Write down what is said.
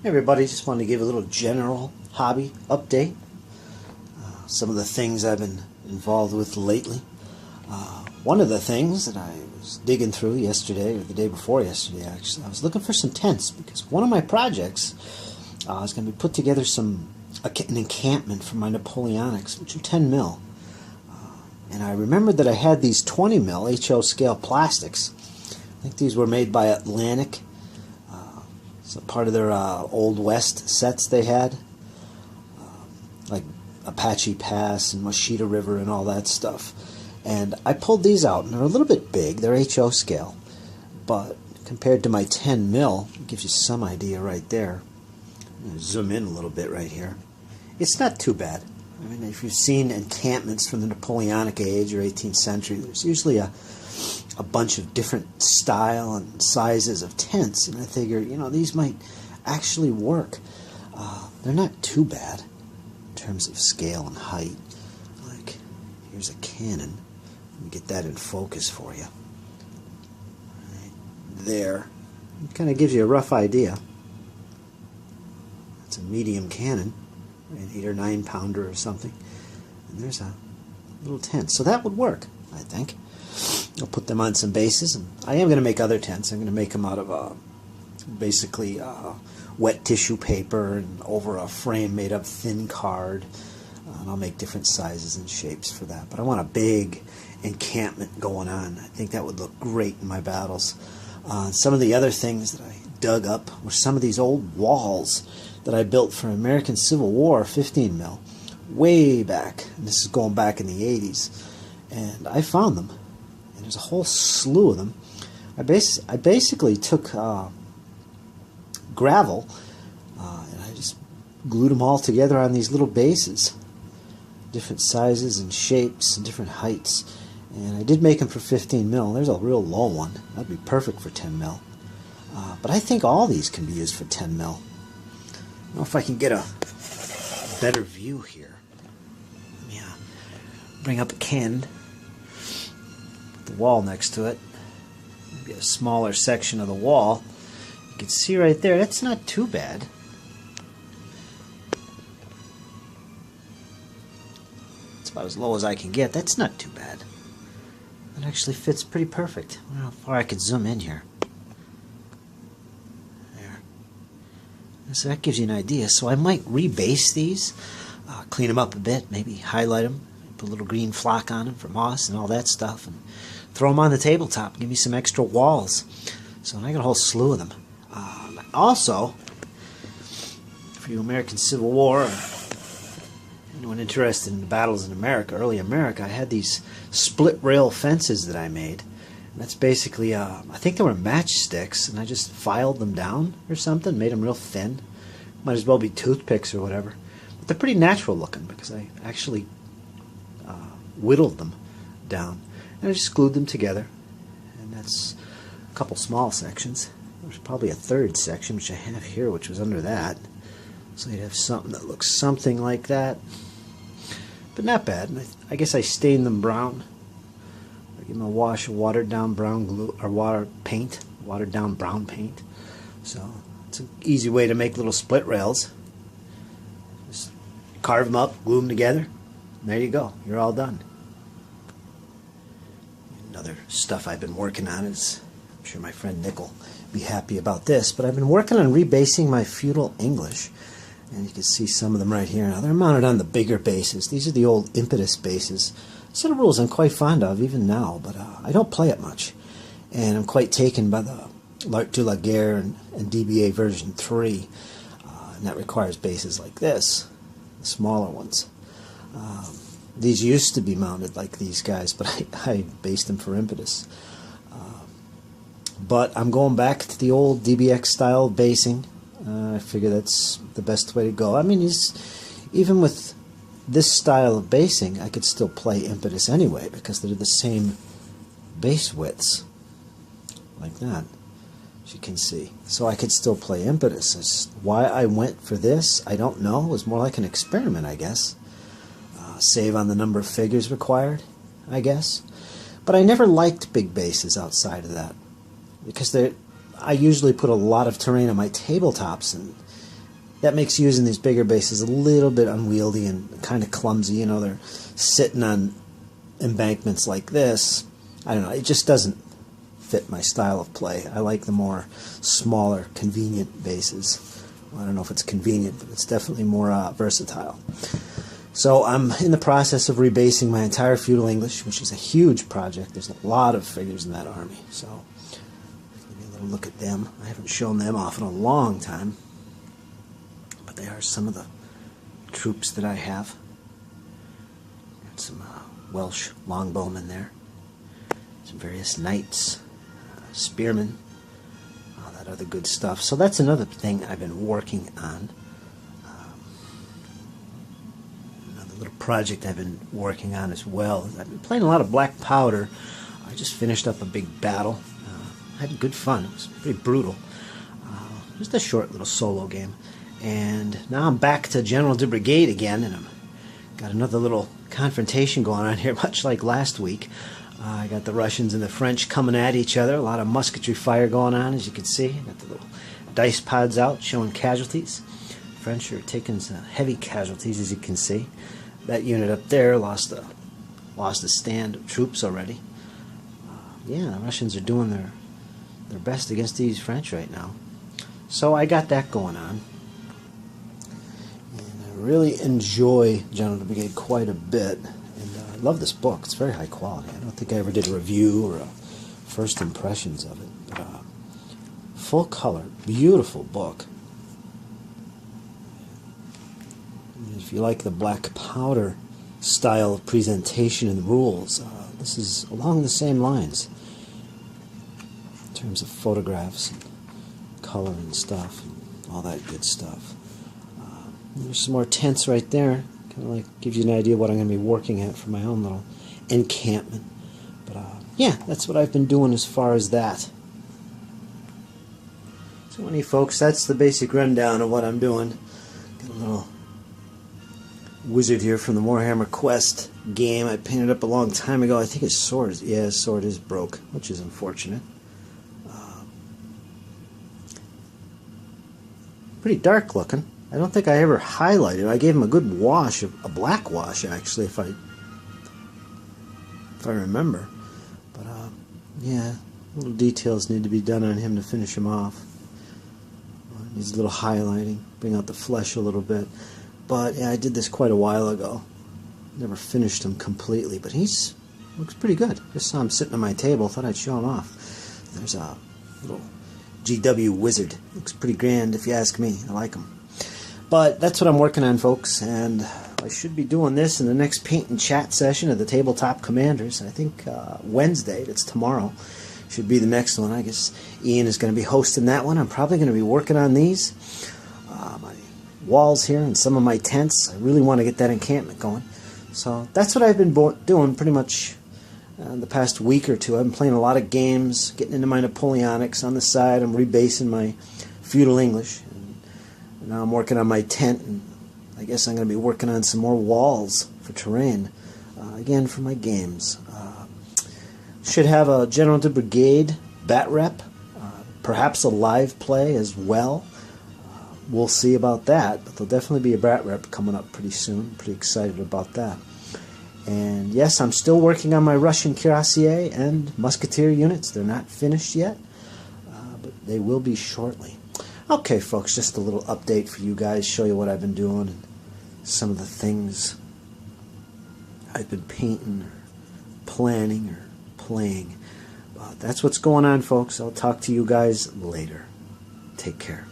Hey everybody, just wanted to give a little general hobby update. Some of the things I've been involved with lately. One of the things that I was digging through yesterday, or the day before yesterday actually, I was looking for some tents because one of my projects is going to be put together an encampment for my Napoleonics, which are 10 mil. And I remembered that I had these 20 mil HO scale plastics. I think these were made by Atlantic. So part of their Old West sets they had, like Apache Pass and Washita River and all that stuff. And I pulled these out, and they're a little bit big. They're HO scale, but compared to my 10 mil, it gives you some idea right there. I'm going to zoom in a little bit right here. It's not too bad. I mean, if you've seen encampments from the Napoleonic age or 18th century, there's usually a bunch of different style and sizes of tents, and I figure, these might actually work. They're not too bad in terms of scale and height. Like, here's a cannon. Let me get that in focus for you. Right there. It kind of gives you a rough idea. It's a medium cannon, an 8 or 9 pounder or something. And there's a little tent. So that would work, I think. I'll put them on some bases, and I am going to make other tents. I'm going to make them out of basically wet tissue paper and over a frame made of thin card. And I'll make different sizes and shapes for that. But I want a big encampment going on. I think that would look great in my battles. Some of the other things that I dug up were some of these old walls that I built for American Civil War 15 mil way back. And this is going back in the 80s. And I found them. And there's a whole slew of them. I basically took gravel and I just glued them all together on these little bases. Different sizes and shapes and different heights. And I did make them for 15 mil. There's a real low one. That'd be perfect for 10 mil. But I think all these can be used for 10 mil. I don't know if I can get a better view here. Let me bring up a can. The wall next to it. Maybe a smaller section of the wall. You can see right there, that's not too bad. It's about as low as I can get. That's not too bad. That actually fits pretty perfect. I don't know how far I could zoom in here. There. So that gives you an idea. So I might rebase these, clean them up a bit, maybe highlight them, put a little green flock on them for moss and all that stuff, and throw them on the tabletop, give me some extra walls. So I got a whole slew of them. Also, for you American Civil War, or anyone interested in the battles in America, early America, I had these split rail fences that I made. And that's basically, I think they were matchsticks, and I just filed them down or something, made them real thin. Might as well be toothpicks or whatever. But they're pretty natural looking because I actually whittled them down. And I just glued them together. And that's a couple small sections. There's probably a third section, which I have here, which was under that. So you'd have something that looks something like that. But not bad. And I guess I stained them brown. I give them a wash of watered down brown glue, or watered down brown paint. So it's an easy way to make little split rails. Just carve them up, glue them together, and there you go. You're all done. Other stuff I've been working on is, I'm sure my friend Nick will be happy about this, but I've been working on rebasing my feudal English, and you can see some of them right here. Now they're mounted on the bigger bases. These are the old impetus bases. A set of rules I'm quite fond of even now, but I don't play it much, and I'm quite taken by the L'Art de la Guerre and DBA version 3, and that requires bases like this, the smaller ones. These used to be mounted like these guys, but I based them for impetus. But I'm going back to the old DBX style basing. I figure that's the best way to go. I mean, even with this style of basing, I could still play impetus anyway because they're the same base widths, like that, as you can see. So I could still play impetus. Why I went for this, I don't know. It was more like an experiment, I guess. Save on the number of figures required, I guess. But I never liked big bases outside of that because I usually put a lot of terrain on my tabletops, and that makes using these bigger bases a little bit unwieldy and kind of clumsy. You know, they're sitting on embankments like this. I don't know, it just doesn't fit my style of play. I like the more smaller, convenient bases. Well, I don't know if it's convenient, but it's definitely more versatile. So I'm in the process of rebasing my entire feudal English, which is a huge project. There's a lot of figures in that army. So give me a little look at them. I haven't shown them off in a long time, but they are some of the troops that I have. Got some Welsh longbowmen there, some various knights, spearmen, all that other good stuff. So that's another thing I've been working on. Another little project I've been working on as well. I've been playing a lot of black powder. I just finished up a big battle. I had good fun. It was pretty brutal. Just a short little solo game. And now I'm back to General de Brigade again, and I've got another little confrontation going on here, much like last week. I got the Russians and the French coming at each other. A lot of musketry fire going on, as you can see. Got the little dice pods out showing casualties. French are taking some heavy casualties, as you can see. That unit up there lost a stand of troops already. Yeah, the Russians are doing their best against these French right now. So I got that going on. And I really enjoy General de Brigade quite a bit. I love this book. It's very high quality. I don't think I ever did a review or a first impressions of it. But, full color, beautiful book. And if you like the black powder style of presentation and rules, this is along the same lines in terms of photographs and color and stuff and all that good stuff. There's some more tents right there. Kind of like gives you an idea what I'm going to be working at for my own little encampment. But yeah, that's what I've been doing as far as that. So anyway, folks, that's the basic rundown of what I'm doing. Got a little wizard here from the Warhammer Quest game I painted up a long time ago. I think his sword is broke, which is unfortunate. Pretty dark looking. I don't think I ever highlighted. I gave him a good wash, a black wash actually, if I remember. But yeah, little details need to be done on him to finish him off. Needs a little highlighting, bring out the flesh a little bit. But yeah, I did this quite a while ago. Never finished him completely, but looks pretty good. Just saw him sitting on my table. Thought I'd show him off. There's a little GW wizard. Looks pretty grand if you ask me. I like him. But that's what I'm working on, folks, and I should be doing this in the next paint and chat session of the Tabletop Commanders. I think Wednesday, that's tomorrow, should be the next one. I guess Ian is going to be hosting that one. I'm probably going to be working on these. My walls here and some of my tents. I really want to get that encampment going. So that's what I've been doing pretty much the past week or two. I've been playing a lot of games, getting into my Napoleonics on the side. I'm rebasing my feudal English. Now I'm working on my tent, and I guess I'm going to be working on some more walls for terrain, again for my games. Should have a General de Brigade bat rep, perhaps a live play as well. We'll see about that, but there'll definitely be a bat rep coming up pretty soon. Pretty excited about that. And yes, I'm still working on my Russian cuirassier and musketeer units. They're not finished yet, but they will be shortly. Okay, folks, just a little update for you guys, show you what I've been doing and some of the things I've been painting or planning or playing. That's what's going on, folks. I'll talk to you guys later. Take care.